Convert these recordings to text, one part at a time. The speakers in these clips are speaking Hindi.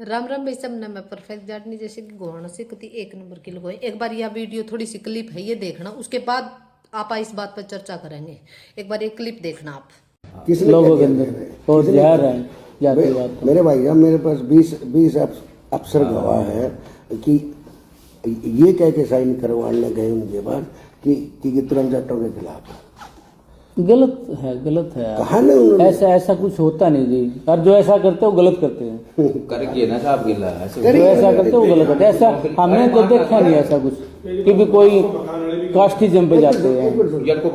राम राम भाई सब ना। मैं परफेक्ट जाटनी जैसे कि गोहना से कति एक नंबर की लगवाई। एक बार यह वीडियो थोड़ी सी क्लिप है, ये देखना, उसके बाद आप इस बात पर चर्चा करेंगे। एक बार ये क्लिप देखना आप। किसने लोगों के क्या अंदर दिया? बहुत किसने जहर क्या है दिया? जाति वाद मेरे भाई साहब, मेरे पास 20 अफसर गवाह है कि ये कह के साइन करवाने गए उनके पास कि तुरंत जाटों के खिलाफ गलत है कहा ना उन्होंने। ऐसा कुछ होता नहीं जी। और जो ऐसा करते हैं वो गलत करते हैं। करके ना साहब गिला जो ऐसा करते हैं वो गलत करते हैं। ऐसा हमने तो देखा नहीं ऐसा कुछ कि भी कोई कास्टिज्म पे जाते हैं।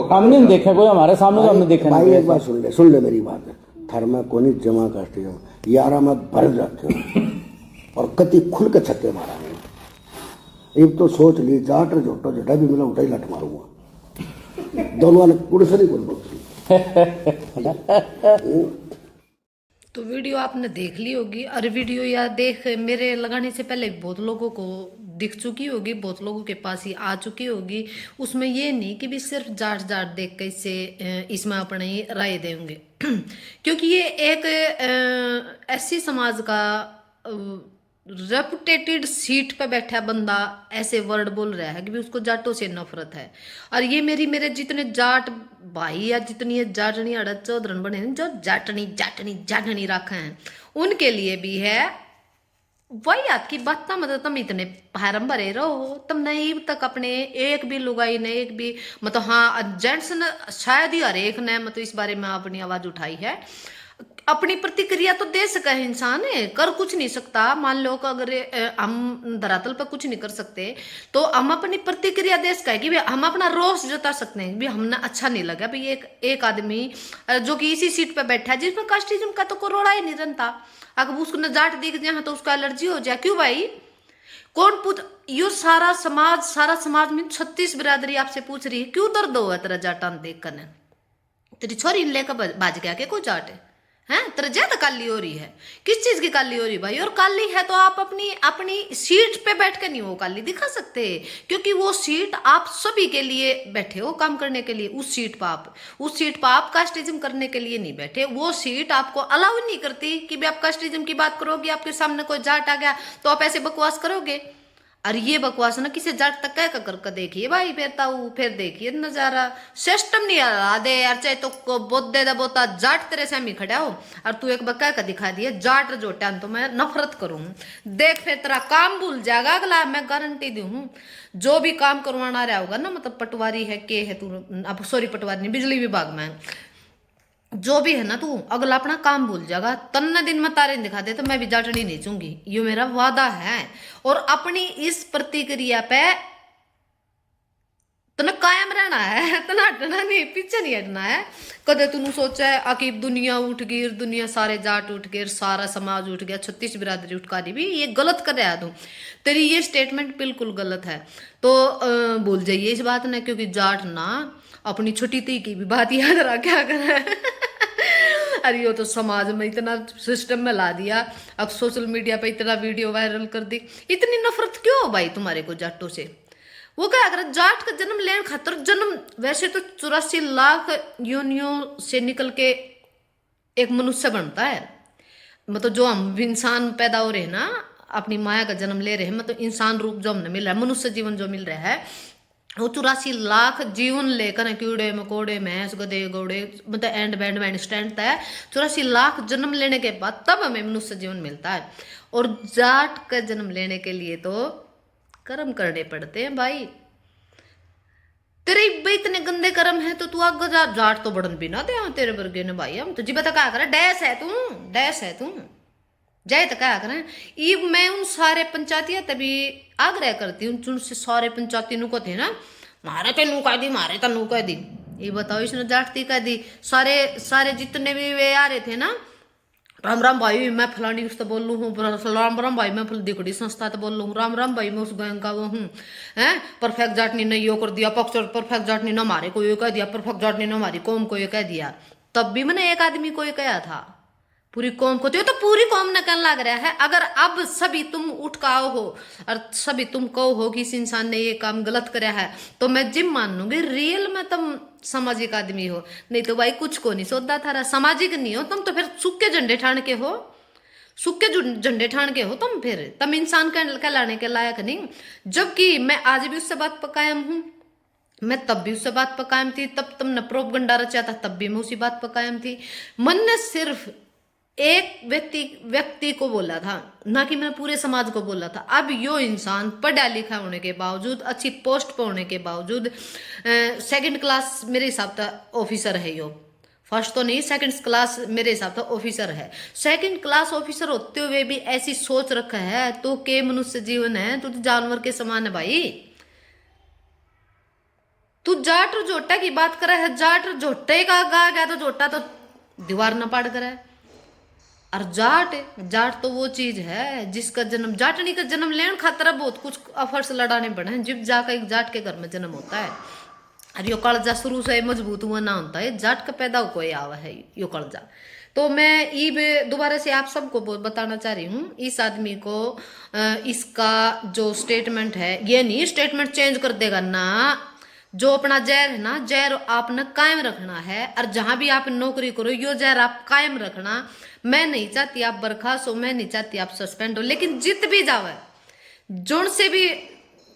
हमने नहीं देखा कोई, हमारे सामने तो हमने देखा भाई नहीं एक बात सुन ले मेरी बात। थर्मा कोनी जमा कास्टिज्म यारा मत भर रखे और कति खुल के छक्के मारा। एक तो सोच ली जाट जोटो जटा भी मिला उठा ही लट मारूंगा दोनों ने कुर्सी नहीं बोल। तो वीडियो आपने देख ली होगी, और वीडियो या देख मेरे लगाने से पहले बहुत लोगों को दिख चुकी होगी, बहुत लोगों के पास ही आ चुकी होगी। उसमें ये नहीं कि भी सिर्फ जाट जाट देख के इससे इसमें अपनी राय देंगे क्योंकि ये एक ऐसी समाज का रेपुटेटेड सीट पे बैठा बंदा ऐसे वर्ड बोल रहा है कि भी उसको जाटों से नफरत है। और ये मेरे जितने जाट भाई या जितनी जाटनी अड़द चौधरन बने जो जाटनी जाटनी जाटनी रखे हैं, उनके लिए भी है वही आपकी बात ना। मतलब तुम इतने फार्म भरे रहो, तुम नहीं तक अपने एक भी लुगाई ने एक भी मतलब हाँ जेंट्स ने शायद ही हर एक ने मतलब इस बारे में अपनी आवाज उठाई है। अपनी प्रतिक्रिया तो दे सका है इंसान, है कर कुछ नहीं सकता। मान लो कि अगर हम धरातल पर कुछ नहीं कर सकते तो हम अपनी प्रतिक्रिया दे सका है कि भाई हम अपना रोष जता सकते हैं। भाई हमने अच्छा नहीं लगा भाई एक आदमी जो कि इसी सीट पर बैठा है जिसमें कास्टिज्म का तो कोई रोड़ा ही नहीं रहता। अगर उसको न जाट दिख जाए तो उसको एलर्जी हो जाए। क्यों भाई? कौन पूछ? यो सारा समाज में 36 बिरादरी आपसे पूछ रही है क्यों दर्द हुआ तेरा जाटान देख कर? तेरी छोरी लेकर बाज गया के कोई जाट है तेरा ज्यादा काली हो रही है। किस चीज की काली हो रही भाई? और काली है तो आप अपनी सीट पे बैठ के नहीं वो काली दिखा सकते, क्योंकि वो सीट आप सभी के लिए बैठे हो काम करने के लिए। उस सीट पर आप कास्टिज्म करने के लिए नहीं बैठे। वो सीट आपको अलाउ नहीं करती कि भी आप कास्टिज्म की बात करोगे। आपके सामने कोई जाट आ गया तो आप ऐसे बकवास करोगे। और ये बकवास ना किसी जाट तक कह कर देखिए भाई, फिर देखिए नजारा। सिस्टम नहीं हरा दे यार, चाहे तो बोदे दा बोता जाट तेरे सामने खड़ा हो और तू एक बक्का का दिखा दिया जाट जोटा तो मैं नफरत करूं। देख फिर तेरा काम भूल जाएगा अगला, मैं गारंटी दी हूं। जो भी काम करवाना रहा होगा ना, मतलब पटवारी है के है तू, अब सॉरी पटवारी नहीं, बिजली विभाग में जो भी है ना, तू अगला अपना काम भूल जाएगा। तन्ने दिन में तारे दिखा दे तो मैं भी जाटनी नहीं चूंगी, ये मेरा वादा है। और अपनी इस प्रतिक्रिया पे तना कायम रहना है, तना हटना नहीं, पीछे नहीं हटना है। कदे तू सोचा है अकीब दुनिया उठ गई, दुनिया सारे जाट उठ गए, सारा समाज उठ गया, 36 बिरादरी उठका दी भी, ये गलत कर रहा तू। तेरी ये स्टेटमेंट बिल्कुल गलत है। तो भूल जाइए इस बात ने, क्योंकि जाट ना अपनी छोटी ती की भी बात याद रखा कर अरे यो तो समाज में इतना सिस्टम में ला दिया, अब सोशल मीडिया पे इतना वीडियो वायरल कर दी। इतनी नफरत क्यों हो भाई तुम्हारे को जाटों से? वो क्या अगर जाट का जन्म लेने खातर जन्म, वैसे तो 84 लाख योनियों से निकल के एक मनुष्य बनता है। मतलब जो हम इंसान पैदा हो रहे हैं ना, अपनी माया का जन्म ले रहे हैं, मतलब इंसान रूप जो हमने मिल रहा है, मनुष्य जीवन जो मिल रहा है, वो 84 लाख जीवन लेकर कीड़े मकोड़े भैंस गधे घोड़े मतलब एंड बैंड बैंड स्टैंड तक 84 लाख जन्म लेने के बाद तब हमें मनुष्य जीवन मिलता है। और जाट का जन्म लेने के लिए तो कर्म करने पड़ते हैं भाई। तेरे भाई इतने गंदे कर्म है तो तू आगे जाट तो बढ़न भी ना दे तेरे वर्गे ने भाई। हम तुझे बता क्या करे, डैश है तू जाए तो क्या करें। ये मैं उन सारे पंचायती तभी आग्रह करती हूँ, उनसे सारे पंचायती को थे ना, मारे तेनू कह दी, मारे तनू कह दी। ये बताओ इसने जाटती कह दी। सारे जितने भी वे आ रहे थे ना, राम राम भाई मैं फलानी उससे बोल लू हूँ, राम राम भाई मैं दिखड़ी संस्था तो बोल लू हूँ, राम राम भाई मैं उस गैंग का वो हूँ, है परफेक्ट जाटनी ने यो कर दिया, परफेक्ट जाटनी ने मारे को ये कह दिया, परफेक्ट जाटनी ने हमारी कौम को ये कह दिया। तब भी मैंने एक आदमी को ये कहा था, पूरी कौम को तो पूरी कौम ने कहने लग रहा है। अगर अब सभी तुम उठ का आओ हो और सभी तुम कहो हो कि इस इंसान ने ये काम गलत कराया है, तो मैं जिम मान लूंगी रियल में तुम सामाजिक आदमी हो। नहीं तो भाई कुछ को नहीं सोचता था, सामाजिक नहीं हो तुम तो फिर सूखे झंडे ठान के हो। सूखे झंडे ठान के हो फिर तुम इंसान कहलाने के लायक नहीं। जबकि मैं आज भी उससे बात पर कायम हूं, मैं तब भी उससे बात पर कायम थी, तब तुमने प्रोपगंडा रचा था तब भी मैं उसी बात पर कायम थी। मन ने सिर्फ एक व्यक्ति को बोला था, ना कि मैंने पूरे समाज को बोला था। अब यो इंसान पढ़ा लिखा होने के बावजूद, अच्छी पोस्ट पर होने के बावजूद, सेकंड क्लास मेरे हिसाब से ऑफिसर है यो, फर्स्ट तो नहीं सेकंड क्लास मेरे हिसाब से ऑफिसर है। सेकंड क्लास ऑफिसर होते हुए भी ऐसी सोच रखा है तो के मनुष्य जीवन है, तू तो जानवर के समान है भाई। तू जाट और जोटा की बात करे है, जाट और जोटे का गा गया तो जोटा तो दीवार न पाड़ करे। और जाट तो वो चीज है जिसका जन्म, जाटनी का जन्म लेने खातर बहुत कुछ अफर्स लड़ाने पड़े हैं जब जाकर एक जाट के घर में जन्म होता है। और यो कलजा शुरू से मजबूत हुआ ना होता है, जाट का पैदा कोई आवा है यो कलजा। तो मैं ये दोबारा से आप सबको बताना चाह रही हूँ, इस आदमी को इसका जो स्टेटमेंट है ये नहीं स्टेटमेंट चेंज कर देगा ना। जो अपना जहर है ना, जहर आपने कायम रखना है। और जहां भी आप नौकरी करो यो जहर आप कायम रखना। मैं नहीं चाहती आप बर्खास्त हो, मैं नहीं चाहती आप सस्पेंड हो, लेकिन जित भी जावे, जोन से भी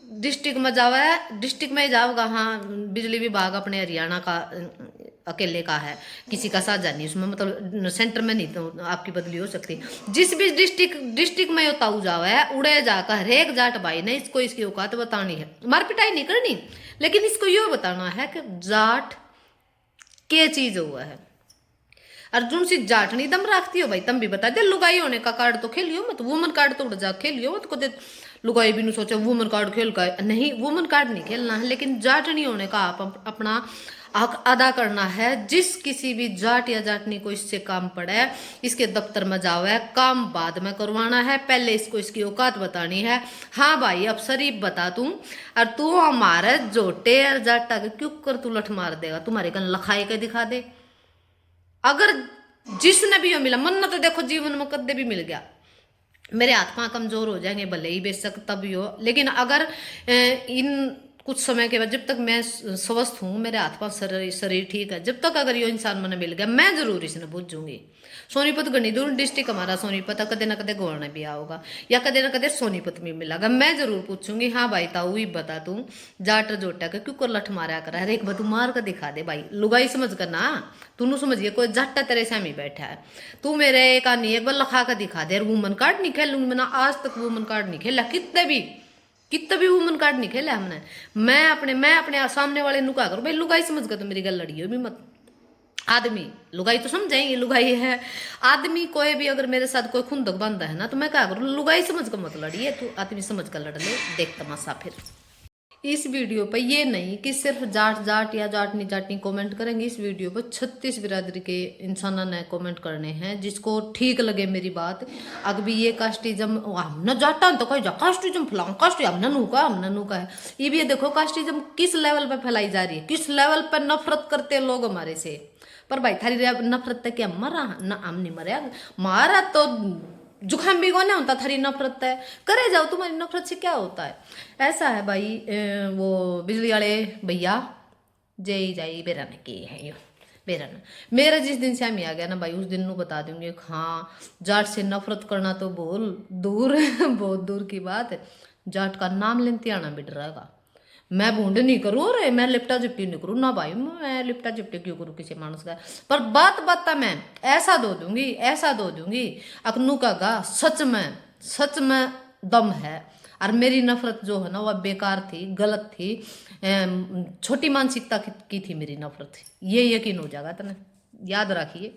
डिस्ट्रिक्ट में जावे, डिस्ट्रिक्ट में जाओगा। हाँ, बिजली विभाग अपने हरियाणा का अकेले का है, किसी का साझा नहीं उसमें, मतलब सेंटर में नहीं तो आपकी बदली हो सकती। जिस भी डिस्ट्रिक्ट में यो ताऊ जावा है, उड़े जाकर हरेक जाट भाई ने इसको इसकी औकात बतानी है। मार पिटाई नहीं करनी, लेकिन इसको यो बताना है कि जाट के चीज हुआ है। अर्जुन सी जाटनी दम रखती हो भाई, तुम भी बता दे। लुगाई होने का कार्ड तो खेलियो मत, वुमन कार्ड तो उड़ जा खेलियो मत। को लुगाई भी नहीं सोचा वुमन कार्ड खेल का नहीं, वुमन कार्ड नहीं खेलना है, लेकिन जाटनी होने का आप अपना हक अदा करना है। जिस किसी भी जाट या जाटनी को इससे काम पड़े, इसके दफ्तर में जाओ है, काम बाद में करवाना है, पहले इसको इसकी औकात बतानी है। हाँ भाई अब शरीफ बता तू, और तू हमारे जोटे और जाटा के क्यों कर तू लठ मार देगा, तुम्हारे कन लखाई के दिखा दे। अगर जिसने भी हो मिला, मन तो देखो जीवन में कदे भी मिल गया, मेरे हाथ पांव कमजोर हो जाएंगे भले ही बेशक तब ही हो, लेकिन अगर इन कुछ समय के बाद जब तक मैं स्वस्थ हूँ, मेरे हाथ पांव शरीर ठीक है, जब तक अगर ये इंसान मैंने मिल गया, मैं जरूर इसने पूछूंगी। सोनीपत घनी दूर डिस्ट्रिक्ट हमारा सोनीपत, कदे ना कदे गवर्नर भी आओगा या कदे ना कदे सोनीपत में मिलेगा, मैं जरूर पूछूंगी। हाँ भाई ताऊ ही बता तू जाट जोटा का क्यों कर लठ मारा कर, हर एक बतू मार कर दिखा दे भाई। लुगाई समझ कर ना, तू समझिए कोई जाटा तेरे सामने बैठा है, तू मेरे एक आनी एक बार लखा कर दिखा दे। वुमन कार्ड नहीं खेलूंगी मैंने, आज तक वुमन कार्ड नहीं खेला, कितने भी वुमन कार्ड नहीं खेला हमने। मैं अपने सामने वाले नु क्या करूं भाई, लुगाई समझ कर तो मेरी गल लड़ी हो भी मत। आदमी लुगाई तो समझेंगे, लुगाई है आदमी। कोई भी अगर मेरे साथ कोई खुंदक बंदा है ना, तो मैं क्या करूं, लुगाई समझ कर मत लड़िए, तू आदमी समझ कर लड़ ले, देख तमाशा। फिर इस वीडियो पर ये नहीं कि सिर्फ जाट या जाटनी कमेंट करेंगे, इस वीडियो पर 36 बिरादरी के इंसानों ने कमेंट करने हैं, जिसको ठीक लगे मेरी बात। अगर भी ये कास्टिज्म हमने जाटा तो कही जा कास्टिज्म फलांग कास्ट हमने नू का है, ये भी देखो कास्टिज्म किस लेवल पे फैलाई जा रही है, किस लेवल पर नफरत करते हैं लोग हमारे से। पर भाई थारी नफरत तक क्या मरा ना, हम नहीं मरे, मारा तो जुकाम भी कौन होता, थारी नफरत है करे जाओ, तुम्हारी नफरत से क्या होता है। ऐसा है भाई, वो बिजली वाले भैया जय जय बेरन के है यो बेरन। मेरा जिस दिन से हम आ गया ना भाई, उस दिन नू बता दूंगी। हाँ, जाट से नफरत करना तो बोल दूर बहुत दूर की बात है, जाट का नाम लेते आना भी डरेगा। मैं बूंद नहीं करूँ, अरे मैं लिपटा चिपटी नहीं करूँ ना भाई, मैं लिपटा चिपटी क्यों करूँ किसी मानस का। पर बात मैं ऐसा दो दूंगी अकनू का गा सच में दम है। और मेरी नफरत जो है ना वह बेकार थी, गलत थी, छोटी मानसिकता की थी मेरी नफरत, ये यकीन हो जाएगा तने, याद रखिए।